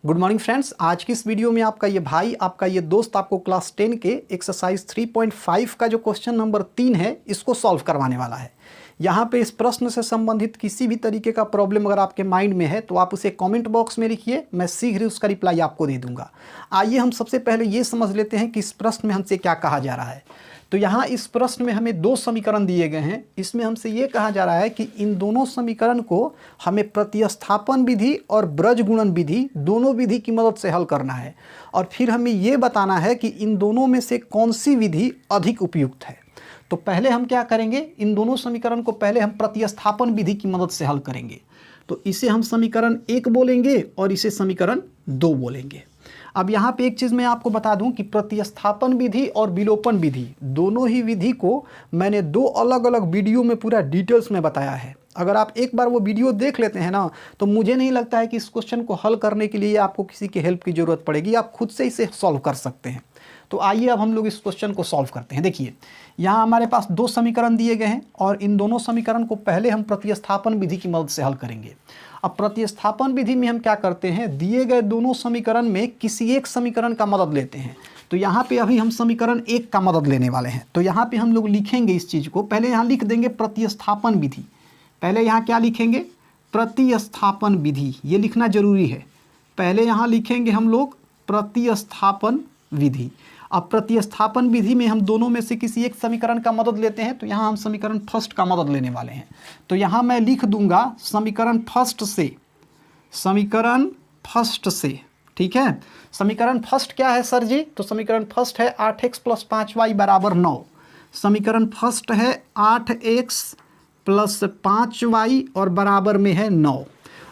Good morning friends. आज की इस वीडियो में आपका ये भाई, आपका ये दोस्त आपको क्लास 10 के एक्सरसाइज 3.5 का जो क्वेश्चन नंबर 3 है इसको सॉल्व करवाने वाला है। यहाँ पे इस प्रश्न से संबंधित किसी भी तरीके का प्रॉब्लम अगर आपके माइंड में है तो आप उसे कमेंट बॉक्स में लिखिए, मैं शीघ्र ही उसका रिप्लाई आपको दे दूंगा। आइए हम सबसे पहले ये समझ लेते हैं कि इस प्रश्न में हमसे क्या कहा जा रहा है। तो यहाँ इस प्रश्न में हमें दो समीकरण दिए गए हैं। इसमें हमसे ये कहा जा रहा है कि इन दोनों समीकरण को हमें प्रतिस्थापन विधि और ब्रज गुणन विधि दोनों विधि की मदद से हल करना है, और फिर हमें ये बताना है कि इन दोनों में से कौन सी विधि अधिक उपयुक्त है। तो पहले हम क्या करेंगे, इन दोनों समीकरण को पहले हम प्रतिस्थापन विधि की मदद से हल करेंगे। तो इसे हम समीकरण 1 बोलेंगे और इसे समीकरण 2 बोलेंगे। अब यहाँ पे एक चीज़ मैं आपको बता दूं कि प्रतिस्थापन विधि और विलोपन विधि दोनों ही विधि को मैंने दो अलग अलग वीडियो में पूरा डिटेल्स में बताया है। अगर आप एक बार वो वीडियो देख लेते हैं ना, तो मुझे नहीं लगता है कि इस क्वेश्चन को हल करने के लिए आपको किसी की हेल्प की ज़रूरत पड़ेगी, आप खुद से इसे सॉल्व कर सकते हैं। तो आइए अब हम लोग इस क्वेश्चन को सॉल्व करते हैं। देखिए यहाँ हमारे पास दो समीकरण दिए गए हैं और इन दोनों समीकरण को पहले हम प्रतिस्थापन विधि की मदद से हल करेंगे। अब प्रतिस्थापन विधि में हम क्या करते हैं, दिए गए दोनों समीकरण में किसी एक समीकरण का मदद लेते हैं। तो यहाँ पे अभी हम समीकरण 1 का मदद लेने वाले हैं। तो यहाँ पे हम लोग लिखेंगे इस चीज़ को, पहले यहाँ लिख देंगे प्रतिस्थापन विधि। पहले यहाँ क्या लिखेंगे, प्रतिस्थापन विधि, ये लिखना जरूरी है। पहले यहाँ लिखेंगे हम लोग प्रतिस्थापन विधि। अब प्रतिस्थापन विधि में हम दोनों में से किसी एक समीकरण का मदद लेते हैं। तो यहाँ हम समीकरण फर्स्ट का मदद लेने वाले हैं। तो यहाँ मैं लिख दूंगा समीकरण फर्स्ट से, समीकरण फर्स्ट से, ठीक है। समीकरण फर्स्ट क्या है सर जी, तो समीकरण फर्स्ट है 8x + 5y = 9। समीकरण फर्स्ट है 8x + 5y और बराबर में है 9।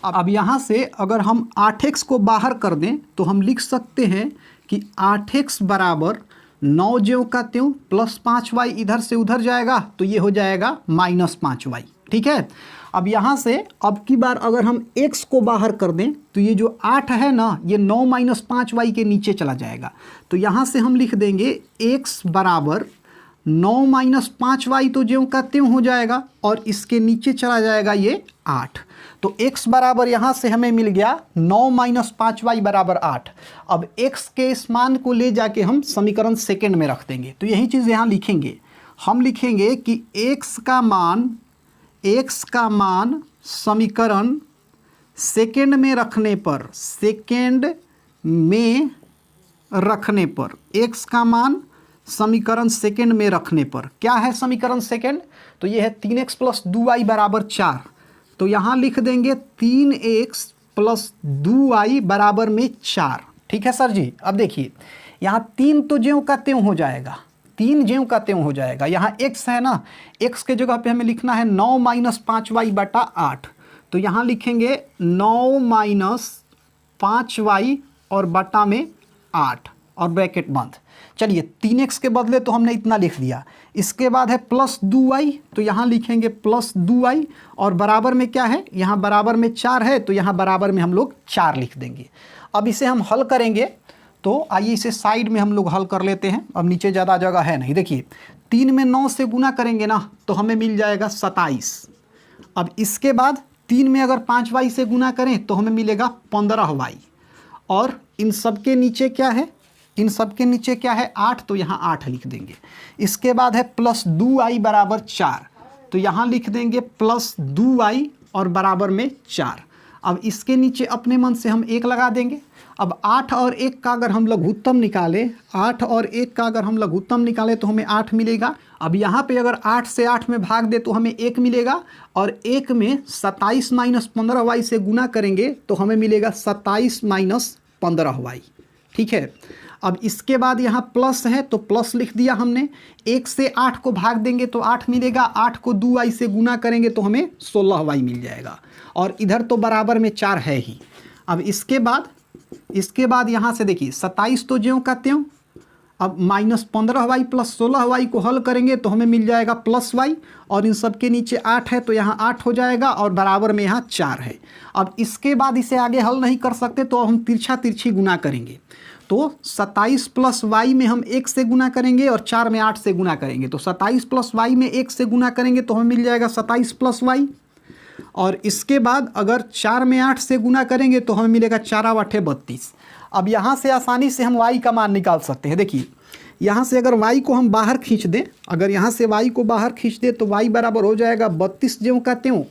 अब यहाँ से अगर हम 8x को बाहर कर दें तो हम लिख सकते हैं कि 8x = 9 ज्यों का त्यों प्लस 5y इधर से उधर जाएगा तो ये हो जाएगा -5y, ठीक है। अब यहाँ से अब की बार अगर हम x को बाहर कर दें तो ये जो 8 है ना, ये 9 - 5y के नीचे चला जाएगा। तो यहाँ से हम लिख देंगे x = 9 - 5y तो ज्यों का त्यों हो जाएगा और इसके नीचे चला जाएगा ये 8। तो x बराबर यहाँ से हमें मिल गया 9 - 5y = 8। अब x के इस मान को ले जाके हम समीकरण सेकंड में रख देंगे। तो यही चीज़ यहाँ लिखेंगे, हम लिखेंगे कि x का मान समीकरण सेकंड में रखने पर, सेकंड में रखने पर, x का मान समीकरण सेकंड में रखने पर क्या है समीकरण सेकंड, तो ये है 3x + 2y = 4। तो यहाँ लिख देंगे 3x + 2y = 4, ठीक है सर जी। अब देखिए यहाँ 3 तो ज्यों का त्यों हो जाएगा, 3 ज्यों का त्यों हो जाएगा। यहाँ x है ना, x के जगह पे हमें लिखना है 9 - 5y / 8। तो यहाँ लिखेंगे 9 - 5y और बटा में 8 और ब्रैकेट बंद। चलिए 3x के बदले तो हमने इतना लिख दिया। इसके बाद है +2y, तो यहाँ लिखेंगे +2y और बराबर में क्या है, यहाँ बराबर में 4 है तो यहाँ बराबर में हम लोग 4 लिख देंगे। अब इसे हम हल करेंगे, तो आइए इसे साइड में हम लोग हल कर लेते हैं। अब नीचे ज़्यादा जगह है नहीं। देखिए 3 में 9 से गुना करेंगे ना तो हमें मिल जाएगा 27। अब इसके बाद 3 में अगर 5y से गुना करें तो हमें मिलेगा 15y। और इन सब के नीचे क्या है, इन सब के नीचे क्या है 8, तो यहाँ 8 लिख देंगे। इसके बाद है +2y = 4, तो यहाँ लिख देंगे +2y और बराबर में 4। अब इसके नीचे अपने मन से हम 1 लगा देंगे। अब 8 और 1 का अगर हम लघुत्तम निकालें, 8 और 1 का अगर हम लघुत्तम निकालें तो हमें 8 मिलेगा। अब यहाँ पे अगर 8 से 8 में भाग दे तो हमें 1 मिलेगा, और 1 में 27 - 15y से गुना करेंगे तो हमें मिलेगा 27 - 15y, ठीक है। अब इसके बाद यहाँ प्लस है तो प्लस लिख दिया हमने। 1 से 8 को भाग देंगे तो 8 मिलेगा, 8 को 2y से गुना करेंगे तो हमें 16y मिल जाएगा, और इधर तो बराबर में 4 है ही। अब इसके बाद यहाँ से देखिए 27 तो ज्यों का त्यों। अब -15y + 16y को हल करेंगे तो हमें मिल जाएगा +y, और इन सब के नीचे 8 है तो यहाँ 8 हो जाएगा और बराबर में यहाँ 4 है। अब इसके बाद इसे आगे हल नहीं कर सकते तो हम तिरछी गुना करेंगे। तो 27 + y में हम 1 से गुना करेंगे और 4 में 8 से गुना करेंगे। तो 27 + y में 1 से गुना करेंगे तो हमें मिल जाएगा 27 + y, और इसके बाद अगर 4 में 8 से गुना करेंगे तो हमें मिलेगा 4 8 32। अब यहाँ से आसानी से हम y का मान निकाल सकते हैं। देखिए यहाँ से अगर y को हम बाहर खींच दें, अगर यहाँ से y को बाहर खींच दें तो y बराबर हो जाएगा 32 ज्यों का त्यों,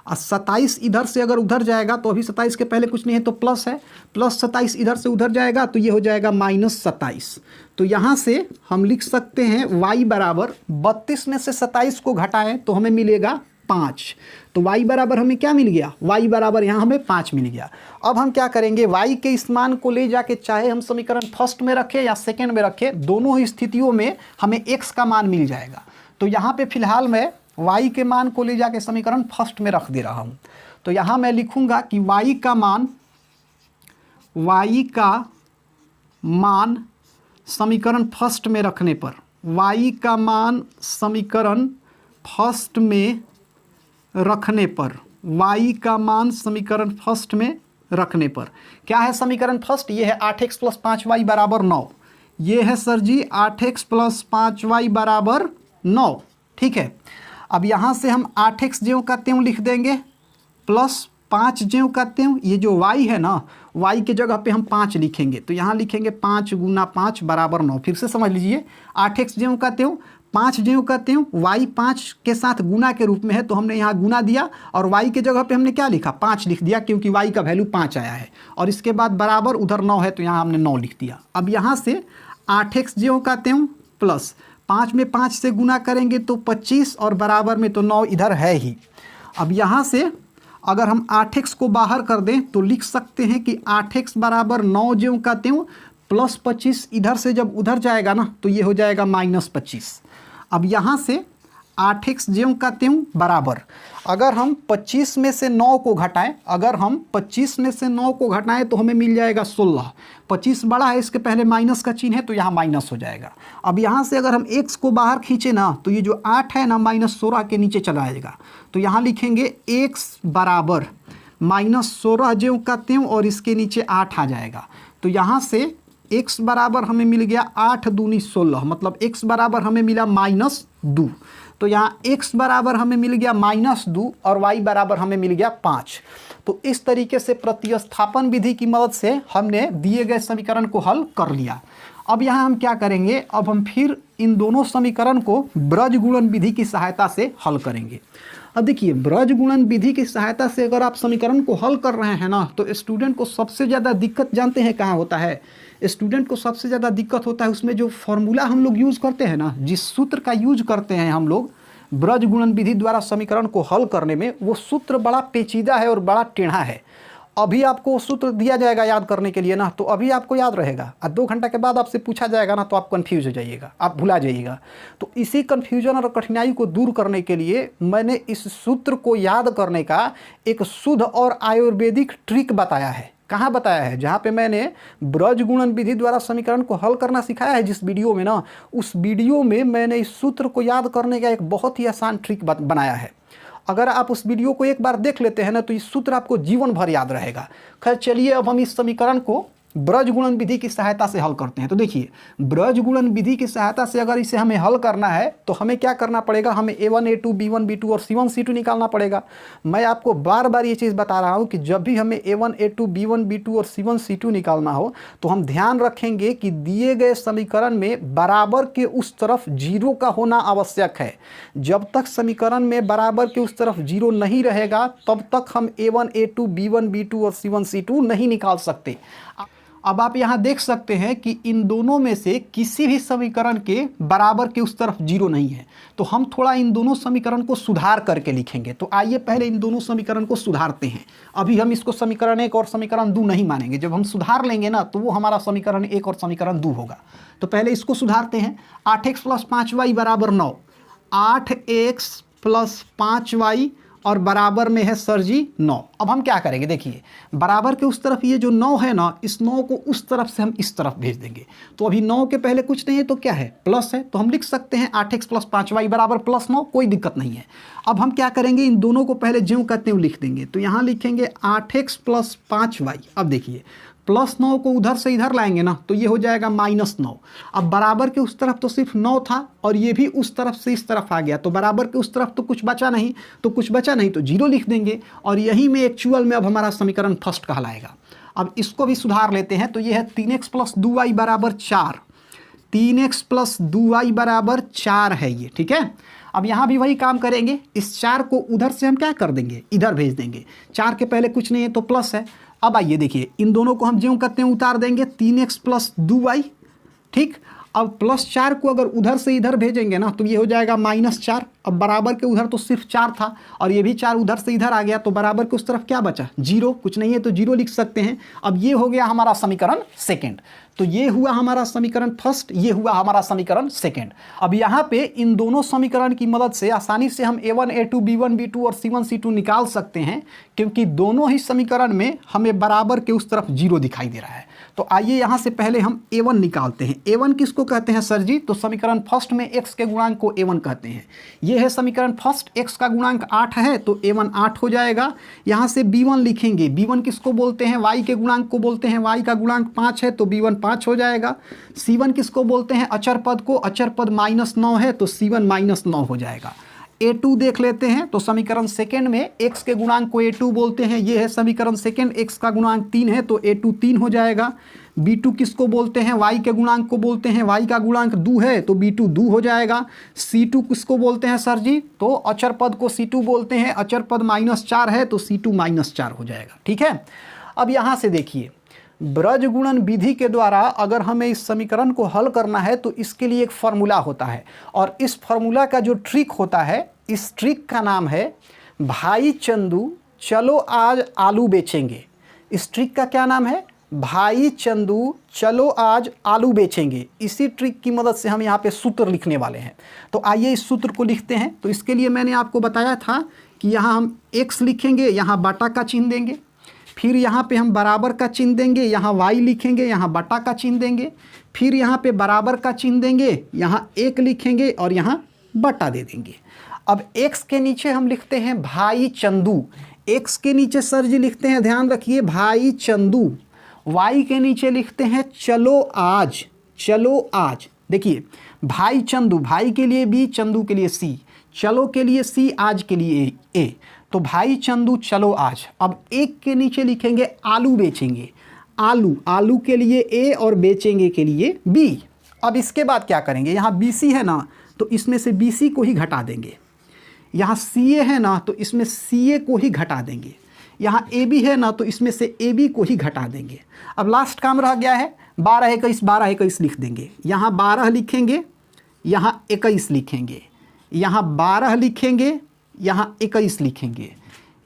और 27 इधर से अगर उधर जाएगा तो अभी 27 के पहले कुछ नहीं है तो प्लस है, प्लस 27 इधर से उधर जाएगा तो ये हो जाएगा -27। तो यहाँ से हम लिख सकते हैं y बराबर 32 में से 27 को घटाएं तो हमें मिलेगा 5। तो y बराबर हमें क्या मिल गया, y बराबर यहाँ हमें 5 मिल गया। अब हम क्या करेंगे, y के इस मान को ले जाके चाहे हम समीकरण फर्स्ट में रखें या सेकेंड में रखें, दोनों ही स्थितियों में हमें x का मान मिल जाएगा। तो यहाँ पे फिलहाल मैं y के मान को ले जाके समीकरण फर्स्ट में रख दे रहा हूँ। तो यहाँ मैं लिखूँगा कि y का मान समीकरण फर्स्ट में रखने पर, y का मान समीकरण फर्स्ट में रखने पर, y का मान समीकरण फर्स्ट में रखने पर क्या है समीकरण फर्स्ट, ये है 8x + 5y बराबर 9। ये है सर जी 8x + 5y बराबर 9, ठीक है। अब यहाँ से हम 8x ज्यों का त्यों लिख देंगे प्लस 5 ज्यों का त्यों, ये जो y है ना, y के जगह पे हम 5 लिखेंगे तो यहाँ लिखेंगे 5 × 5 बराबर 9। फिर से समझ लीजिए 8x ज्यों का त्यों 5 ज्यों का त्यों, y 5 के साथ गुना के रूप में है तो हमने यहाँ गुना दिया और y के जगह पे हमने क्या लिखा, 5 लिख दिया क्योंकि y का वैल्यू 5 आया है। और इसके बाद बराबर उधर 9 है तो यहाँ हमने 9 लिख दिया। अब यहाँ से 8x ज्यों का त्यों प्लस 5 में 5 से गुना करेंगे तो 25 और बराबर में तो 9 इधर है ही। अब यहाँ से अगर हम 8x को बाहर कर दें तो लिख सकते हैं कि 8x बराबर 9 ज्यों का त्यों प्लस 25, इधर से जब उधर जाएगा ना तो ये हो जाएगा -25। अब यहाँ से 8x ज्यों का त्यों बराबर, अगर हम 25 में से 9 को घटाएं, अगर हम 25 में से 9 को घटाएं तो हमें मिल जाएगा 16। 25 बड़ा है, इसके पहले माइनस का चिन्ह है तो यहाँ माइनस हो जाएगा। अब यहाँ से अगर हम x को बाहर खींचे ना तो ये जो 8 है ना -16 के नीचे चला जाएगा तो यहाँ लिखेंगे x बराबर -16 ज्यों का त्यों और इसके नीचे 8 आ जाएगा। तो यहाँ से x बराबर हमें मिल गया 8 दूनी 16, मतलब x बराबर हमें मिला -2। तो यहाँ x बराबर हमें मिल गया -2 और y बराबर हमें मिल गया 5। तो इस तरीके से प्रतिस्थापन विधि की मदद से हमने दिए गए समीकरण को हल कर लिया। अब यहाँ हम क्या करेंगे, अब हम फिर इन दोनों समीकरण को ब्रज गुणन विधि की सहायता से हल करेंगे। अब देखिए ब्रज गुणन विधि की सहायता से अगर आप समीकरण को हल कर रहे हैं ना तो स्टूडेंट को सबसे ज़्यादा दिक्कत जानते हैं कहाँ होता है, स्टूडेंट को सबसे ज़्यादा दिक्कत होता है उसमें जो फॉर्मूला हम लोग यूज़ करते हैं ना, जिस सूत्र का यूज करते हैं हम लोग ब्रज गुणन विधि द्वारा समीकरण को हल करने में, वो सूत्र बड़ा पेचीदा है और बड़ा टेढ़ा है। अभी आपको सूत्र दिया जाएगा याद करने के लिए ना तो अभी आपको याद रहेगा, और 2 घंटा के बाद आपसे पूछा जाएगा ना तो आप कंफ्यूज हो जाइएगा, आप भुला जाइएगा। तो इसी कन्फ्यूजन और कठिनाई को दूर करने के लिए मैंने इस सूत्र को याद करने का एक शुद्ध और आयुर्वेदिक ट्रिक बताया है। कहाँ बताया है, जहाँ पे मैंने ब्रज गुणन विधि द्वारा समीकरण को हल करना सिखाया है जिस वीडियो में ना, उस वीडियो में मैंने इस सूत्र को याद करने का एक बहुत ही आसान ट्रिक बनाया है। अगर आप उस वीडियो को एक बार देख लेते हैं ना तो इस सूत्र आपको जीवन भर याद रहेगा। खैर चलिए अब हम इस समीकरण को ब्रज गुणन विधि की सहायता से हल करते हैं। तो देखिए ब्रज गुणन विधि की सहायता से अगर इसे हमें हल करना है तो हमें क्या करना पड़ेगा, हमें a1 a2 b1 b2 और c1 c2 निकालना पड़ेगा। मैं आपको बार बार ये चीज़ बता रहा हूँ कि जब भी हमें a1 a2 b1 b2 और c1 c2 निकालना हो तो हम ध्यान रखेंगे कि दिए गए समीकरण में बराबर के उस तरफ 0 का होना आवश्यक है। जब तक समीकरण में बराबर के उस तरफ 0 नहीं रहेगा तब तक हम a1 a2 b1 b2 और c1 c2 नहीं निकाल सकते। अब आप यहाँ देख सकते हैं कि इन दोनों में से किसी भी समीकरण के बराबर के उस तरफ 0 नहीं है। तो हम थोड़ा इन दोनों समीकरण को सुधार करके लिखेंगे। तो आइए पहले इन दोनों समीकरण को सुधारते हैं। अभी हम इसको समीकरण 1 और समीकरण 2 नहीं मानेंगे, जब हम सुधार लेंगे ना तो वो हमारा समीकरण 1 और समीकरण 2 होगा। तो पहले इसको सुधारते हैं। 8x + 5y बराबर 9, 8x + 5y और बराबर में है सर जी 9। अब हम क्या करेंगे, देखिए बराबर के उस तरफ ये जो 9 है ना, इस 9 को उस तरफ से हम इस तरफ भेज देंगे। तो अभी 9 के पहले कुछ नहीं है तो क्या है, प्लस है। तो हम लिख सकते हैं 8x + 5y बराबर +9, कोई दिक्कत नहीं है। अब हम क्या करेंगे, इन दोनों को पहले ज्यों का त्यों लिख देंगे। तो यहाँ लिखेंगे 8x + 5y। अब देखिए +9 को उधर से इधर लाएंगे ना तो ये हो जाएगा -9। अब बराबर के उस तरफ तो सिर्फ 9 था और ये भी उस तरफ से इस तरफ आ गया, तो बराबर के उस तरफ तो कुछ बचा नहीं, तो कुछ बचा नहीं तो 0 लिख देंगे और यही में एक्चुअल में अब हमारा समीकरण फर्स्ट कहलाएगा। अब इसको भी सुधार लेते हैं, तो ये है 3x + 2y = 4। 3x + 2y = 4 है ये, ठीक है। अब यहाँ भी वही काम करेंगे, इस 4 को उधर से हम क्या कर देंगे, इधर भेज देंगे। 4 के पहले कुछ नहीं है तो प्लस है। अब आइए देखिए, इन दोनों को हम ज्यों करते हैं उतार देंगे, 3x + 2y, ठीक। अब +4 को अगर उधर से इधर भेजेंगे ना तो ये हो जाएगा -4। अब बराबर के उधर तो सिर्फ 4 था और ये भी 4 उधर से इधर आ गया, तो बराबर के उस तरफ क्या बचा, 0, कुछ नहीं है तो 0 लिख सकते हैं। अब ये हो गया हमारा समीकरण सेकंड। तो ये हुआ हमारा समीकरण फर्स्ट, ये हुआ हमारा समीकरण सेकंड। अब यहाँ पे इन दोनों समीकरण की मदद से आसानी से हम a1 a2 b1 b2 और c1 c2 निकाल सकते हैं, क्योंकि दोनों ही समीकरण में हमें बराबर के उस तरफ 0 दिखाई दे रहा है। तो आइए यहाँ से पहले हम a1 निकालते हैं। a1 किसको कहते हैं सर जी, तो समीकरण फर्स्ट में x के गुणांक को a1 कहते हैं। ये है समीकरण फर्स्ट, x का गुणांक 8 है तो a1 8 हो जाएगा। यहाँ से b1 लिखेंगे, b1 किसको बोलते हैं, y के गुणांक को बोलते हैं, y का गुणांक 5 है तो b1 5 हो जाएगा। c1 किसको बोलते हैं, अचर पद को, अचर पद -9 है तो c1 -9 हो जाएगा। a2 देख लेते हैं, तो समीकरण सेकंड में x के गुणांक को a2 बोलते हैं, ये है समीकरण सेकंड, x का गुणांक 3 है तो a2 3 हो जाएगा। b2 किसको बोलते हैं, y के गुणांक को बोलते हैं, y का गुणांक 2 है तो b2 2 हो जाएगा। c2 किसको बोलते हैं सर जी, तो अचर पद को c2 बोलते हैं, अचर पद -4 है तो c2 -4 हो जाएगा, ठीक है। अब यहाँ से देखिए, ब्रज गुणन विधि के द्वारा अगर हमें इस समीकरण को हल करना है तो इसके लिए एक फार्मूला होता है, और इस फार्मूला का जो ट्रिक होता है, इस ट्रिक का नाम है भाई चंदू चलो आज आलू बेचेंगे। इस ट्रिक का क्या नाम है, भाई चंदू चलो आज आलू बेचेंगे। इसी ट्रिक की मदद से हम यहाँ पे सूत्र लिखने वाले हैं। तो आइए इस सूत्र को लिखते हैं। तो इसके लिए मैंने आपको बताया था कि यहाँ हम x लिखेंगे, यहाँ बाटा का चिन्ह देंगे, फिर यहाँ पे हम बराबर का चिन्ह देंगे, यहाँ y लिखेंगे, यहाँ बटा का चिन्ह देंगे, फिर यहाँ पे बराबर का चिन्ह देंगे, यहाँ 1 लिखेंगे और यहाँ बटा दे देंगे। अब x के नीचे हम लिखते हैं भाई चंदू, x के नीचे सर जी लिखते हैं, ध्यान रखिए, भाई चंदू। y के नीचे लिखते हैं चलो आज, चलो आज। देखिए, भाई चंदू, भाई के लिए b, चंदू के लिए c, चलो के लिए c, आज के लिए a। तो भाई चंदू चलो आज। अब 1 के नीचे लिखेंगे आलू बेचेंगे, आलू, आलू के लिए a और बेचेंगे के लिए b। अब इसके बाद क्या करेंगे, यहाँ BC है ना तो इसमें से BC को ही घटा देंगे, यहाँ CA है ना तो इसमें CA को ही घटा देंगे, यहाँ AB है ना तो इसमें से AB को ही घटा देंगे। अब लास्ट काम रह गया है 12 21, 12 21 लिख देंगे, यहाँ 12 लिखेंगे, यहाँ 21 लिखेंगे, यहाँ 12 लिखेंगे, यहाँ 21 लिखेंगे,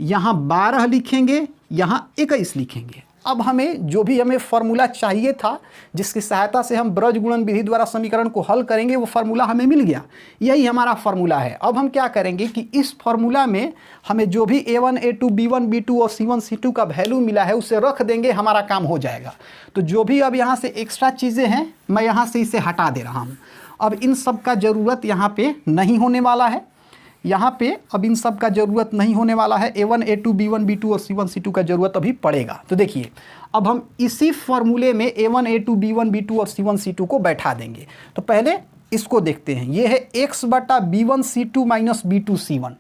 यहाँ 12 लिखेंगे, यहाँ 21 लिखेंगे। अब हमें जो भी हमें फार्मूला चाहिए था, जिसकी सहायता से हम ब्रज गुणन विधि द्वारा समीकरण को हल करेंगे, वो फार्मूला हमें मिल गया। यही हमारा फार्मूला है। अब हम क्या करेंगे कि इस फार्मूला में हमें जो भी a1 a2 b1 b2 और c1 c2 का वैल्यू मिला है उसे रख देंगे, हमारा काम हो जाएगा। तो जो भी अब यहाँ से एक्स्ट्रा चीज़ें हैं मैं यहाँ से इसे हटा दे रहा हूँ। अब इन सब का ज़रूरत यहाँ पे नहीं होने वाला है, यहाँ पे अब इन सब का ज़रूरत नहीं होने वाला है। a1 a2 b1 b2 और c1 c2 का ज़रूरत अभी पड़ेगा। तो देखिए, अब हम इसी फॉर्मूले में a1 a2 b1 b2 और c1 c2 को बैठा देंगे। तो पहले इसको देखते हैं, ये है x बटा b1 c2 minus b2 c1।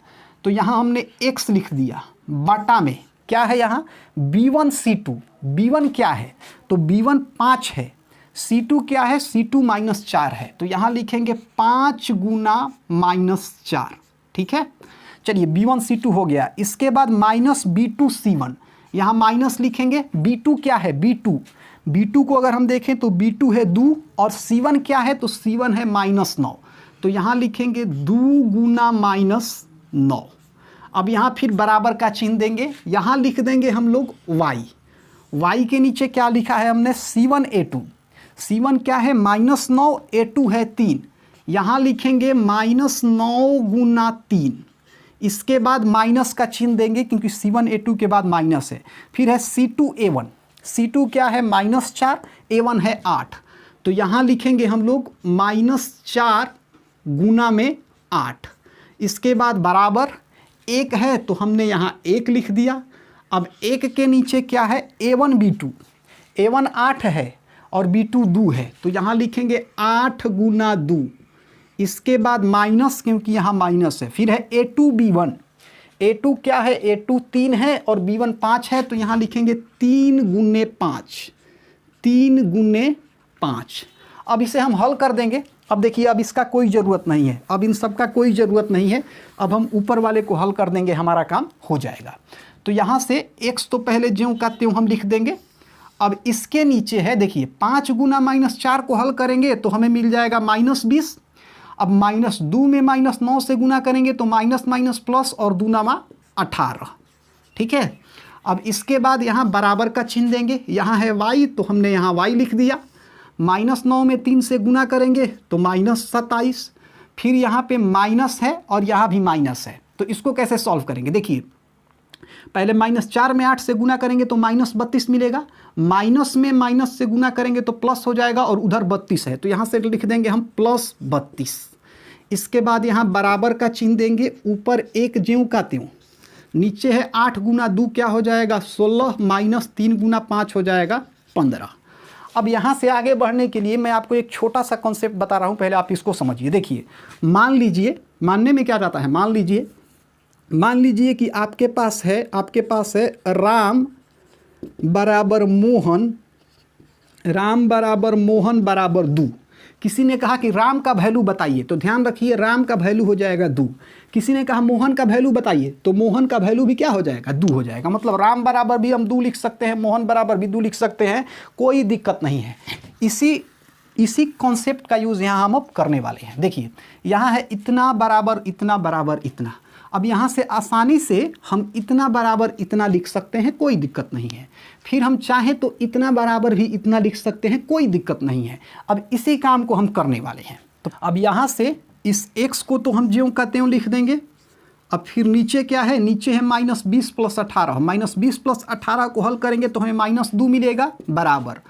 तो यहाँ हमने x लिख दिया, बटा में क्या है यहाँ b1 c2, b1 क्या है तो b1 5 है, c2 क्या है c2 -4 है। तो यहाँ लिखेंगे 5 गुना -4, ठीक है। चलिए b1 c2 हो गया। इसके बाद माइनस b2 c1, यहाँ माइनस लिखेंगे। b2 क्या है b2, b2 को अगर हम देखें तो b2 है 2 और c1 क्या है तो c1 है -9। तो यहाँ लिखेंगे 2 गुना -9। अब यहाँ फिर बराबर का चिन्ह देंगे, यहाँ लिख देंगे हम लोग y, y के नीचे क्या लिखा है हमने c1 a2, c1 क्या है -9, a2 है 3, यहाँ लिखेंगे -9 गुना 3। इसके बाद माइनस का चिन्ह देंगे क्योंकि c1 a2 के बाद माइनस है। फिर है c2 a1, c2 क्या है -4, a1 है 8। तो यहाँ लिखेंगे हम लोग -4 गुना में 8। इसके बाद बराबर 1 है तो हमने यहाँ 1 लिख दिया। अब 1 के नीचे क्या है a1 b2, A1 8 है और B2 2 है, तो यहाँ लिखेंगे 8 गुना 2, इसके बाद माइनस, क्योंकि यहाँ माइनस है, फिर है A2 B1। A2 क्या है, A2 3 है और B1 5 है, तो यहाँ लिखेंगे 3 गुने 5, 3 गुने 5। अब इसे हम हल कर देंगे। अब देखिए, अब इसका कोई ज़रूरत नहीं है, अब इन सब का कोई ज़रूरत नहीं है, अब हम ऊपर वाले को हल कर देंगे, हमारा काम हो जाएगा। तो यहाँ से x तो पहले ज्यों का त्यों हम लिख देंगे। अब इसके नीचे है, देखिए 5 गुना -4 को हल करेंगे तो हमें मिल जाएगा -20। अब -2 में -9 से गुना करेंगे तो माइनस माइनस प्लस और 2 9 18, ठीक है। अब इसके बाद यहाँ बराबर का चिन्ह देंगे, यहाँ है y तो हमने यहाँ y लिख दिया। -9 में 3 से गुना करेंगे तो -27, फिर यहाँ पे माइनस है और यहाँ भी माइनस है, तो इसको कैसे सॉल्व करेंगे। देखिए पहले -4 में 8 से गुना करेंगे तो -32 मिलेगा, माइनस में माइनस से गुना करेंगे तो प्लस हो जाएगा और उधर 32 है, तो यहाँ से लिख देंगे हम +32। इसके बाद यहाँ बराबर का चिन्ह देंगे, ऊपर एक ज्यों का त्यों, नीचे है 8 गुना 2 क्या हो जाएगा 16, माइनस 3 गुना 5 हो जाएगा 15। अब यहाँ से आगे बढ़ने के लिए मैं आपको एक छोटा सा कॉन्सेप्ट बता रहा हूँ, पहले आप इसको समझिए। देखिए मान लीजिए, मानने में क्या जाता है, मान लीजिए कि आपके पास है राम बराबर मोहन बराबर 2। किसी ने कहा कि राम का वैल्यू बताइए, तो ध्यान रखिए राम का वैल्यू हो जाएगा 2। किसी ने कहा मोहन का वैल्यू बताइए, तो मोहन का वैल्यू भी क्या हो जाएगा 2 हो जाएगा। मतलब राम बराबर भी हम 2 लिख सकते हैं, मोहन बराबर भी 2 लिख सकते हैं, कोई दिक्कत नहीं है। इसी कॉन्सेप्ट का यूज़ यहाँ हम अब करने वाले हैं। देखिए यहाँ है इतना बराबर इतना बराबर इतना। अब यहाँ से आसानी से हम इतना बराबर इतना लिख सकते हैं, कोई दिक्कत नहीं है। फिर हम चाहें तो इतना बराबर भी इतना लिख सकते हैं, कोई दिक्कत नहीं है। अब इसी काम को हम करने वाले हैं। तो अब यहाँ से इस x को तो हम ज्यों का त्यों लिख देंगे। अब फिर नीचे क्या है, नीचे है -20 + 18। -20 + 18 को हल करेंगे तो हमें -2 मिलेगा, बराबर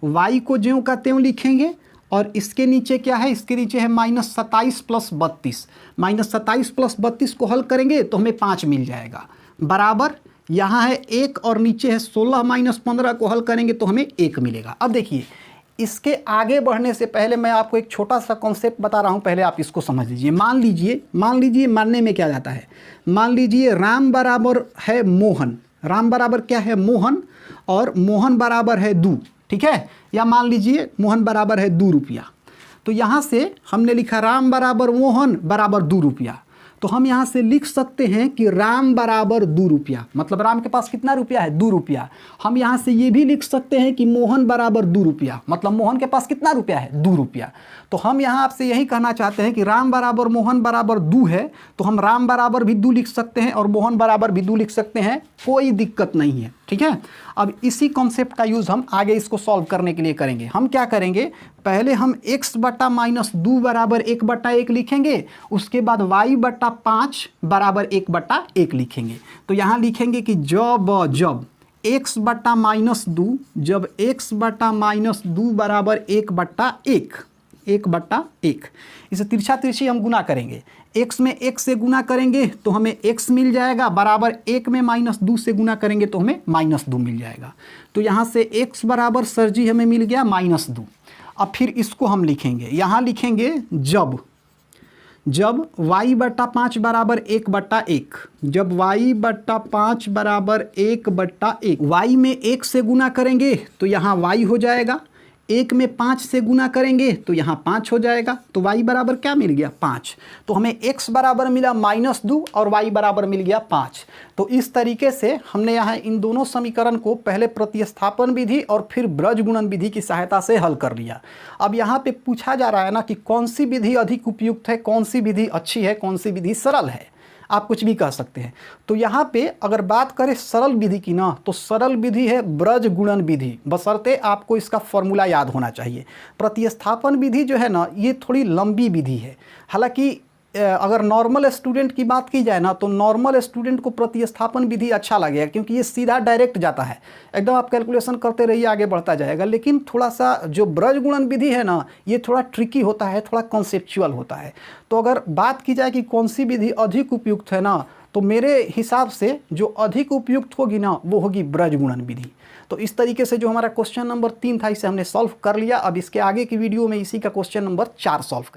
y को ज्यों का त्यों लिखेंगे। और इसके नीचे क्या है, इसके नीचे है -27 + 32। -27 + 32 को हल करेंगे तो हमें 5 मिल जाएगा, बराबर यहाँ है 1 और नीचे है 16 - 15 को हल करेंगे तो हमें 1 मिलेगा। अब देखिए इसके आगे बढ़ने से पहले मैं आपको एक छोटा सा कॉन्सेप्ट बता रहा हूँ, पहले आप इसको समझ लीजिए। मान लीजिए मानने में क्या जाता है, मान लीजिए राम बराबर है मोहन, राम बराबर क्या है मोहन, और मोहन बराबर है 2, ठीक है। या मान लीजिए मोहन बराबर है 2 रुपया। तो यहाँ से हमने लिखा राम बराबर मोहन बराबर 2 रुपया, तो हम यहाँ से लिख सकते हैं कि राम बराबर 2 रुपया, मतलब राम के पास कितना रुपया है 2 रुपया। हम यहाँ से ये भी लिख सकते हैं कि मोहन बराबर 2 रुपया, मतलब मोहन के पास कितना रुपया है 2 रुपया। तो हम यहाँ आपसे यही कहना चाहते हैं कि राम बराबर मोहन बराबर 2 है, तो हम राम बराबर भी 2 लिख सकते हैं और मोहन बराबर भी 2 लिख सकते हैं, कोई दिक्कत नहीं है, ठीक है। अब इसी कॉन्सेप्ट का यूज़ हम आगे इसको सॉल्व करने के लिए करेंगे। हम क्या करेंगे, पहले हम x बटा -2 बराबर 1/1 लिखेंगे, उसके बाद y बटा 5 बराबर 1/1 लिखेंगे। तो यहाँ लिखेंगे कि जब x बटा -2, जब x बटा -2 बराबर 1/1, इसे तिरछा तिरछी हम गुना करेंगे। x में 1 से गुना करेंगे तो हमें x मिल जाएगा, बराबर 1 में -2 से गुना करेंगे तो हमें -2 मिल जाएगा। तो यहाँ से x बराबर सर जी हमें मिल गया -2। अब फिर इसको हम लिखेंगे, यहाँ लिखेंगे जब y बटा 5 बराबर 1/1, जब y बटा 5 बराबर 1/1, y में 1 से गुना करेंगे तो यहाँ y हो जाएगा, 1 में 5 से गुना करेंगे तो यहाँ 5 हो जाएगा। तो y बराबर क्या मिल गया 5। तो हमें x बराबर मिला -2 और y बराबर मिल गया 5। तो इस तरीके से हमने यहाँ इन दोनों समीकरण को पहले प्रतिस्थापन विधि और फिर ब्रज गुणन विधि की सहायता से हल कर लिया। अब यहाँ पे पूछा जा रहा है ना कि कौन सी विधि अधिक उपयुक्त है, कौन सी विधि अच्छी है, कौन सी विधि सरल है, आप कुछ भी कह सकते हैं। तो यहाँ पे अगर बात करें सरल विधि की ना, तो सरल विधि है ब्रज गुणन विधि, बशर्ते आपको इसका फॉर्मूला याद होना चाहिए। प्रतिस्थापन विधि जो है ना, ये थोड़ी लंबी विधि है। हालांकि अगर नॉर्मल स्टूडेंट की बात की जाए ना, तो नॉर्मल स्टूडेंट को प्रतिस्थापन विधि अच्छा लगेगा, क्योंकि ये सीधा डायरेक्ट जाता है, एकदम आप कैलकुलेशन करते रहिए आगे बढ़ता जाएगा। लेकिन थोड़ा सा जो ब्रज गुणन विधि है ना, ये थोड़ा ट्रिकी होता है, थोड़ा कॉन्सेप्चुअल होता है। तो अगर बात की जाए कि कौन सी विधि अधिक उपयुक्त है ना, तो मेरे हिसाब से जो अधिक उपयुक्त होगी ना वो होगी ब्रज गुणन विधि। तो इस तरीके से जो हमारा क्वेश्चन नंबर 3 था इसे हमने सॉल्व कर लिया। अब इसके आगे की वीडियो में इसी का क्वेश्चन नंबर 4 सॉल्व करें।